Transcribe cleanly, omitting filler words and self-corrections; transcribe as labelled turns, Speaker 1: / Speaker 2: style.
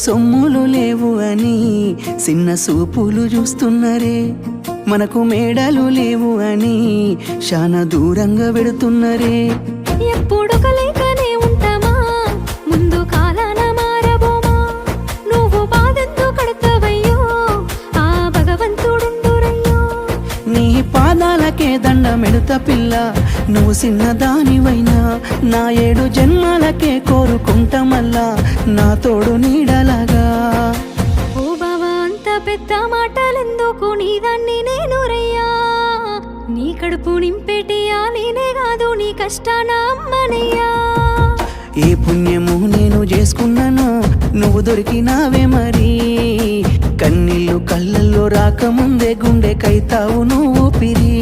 Speaker 1: సొమ్ములు లేవు అని చిన్న సూపులు చూస్తున్నరే, మనకు మేడలు లేవు అని శానా దూరంగా వెడుతున్నరే.
Speaker 2: ఎప్పుడు కలైకనే ఉంటామా, ముందు కాలాన మారబోమా. నువ్వు బాధంతో కడతావయ్యో, ఆ భగవంతుడుండురయ్యో.
Speaker 1: నీ పాదాలకే దండమెడుత పిల్ల, నువ్వు చిన్నదానివైనా నా 7 జన్మాలకే కోరుకుంటమల్లా నా తోడు నీడలాగా.
Speaker 2: ఓ బావా అంత పెద్ద మాటలెందుకు, నీదాన్ని నేను రయ్యా. నీ కడుపు నింపేటియా నేనే కాదు, నీ కష్టాన అమ్మనయ్యా.
Speaker 1: ఏ పుణ్యము నేను చేసుకున్నాను, నువ్వు దొరికినావే మరి. కన్నీళ్ళు కళ్ళల్లో రాకముందే గుండె కైతావు నువ్వు పిరి.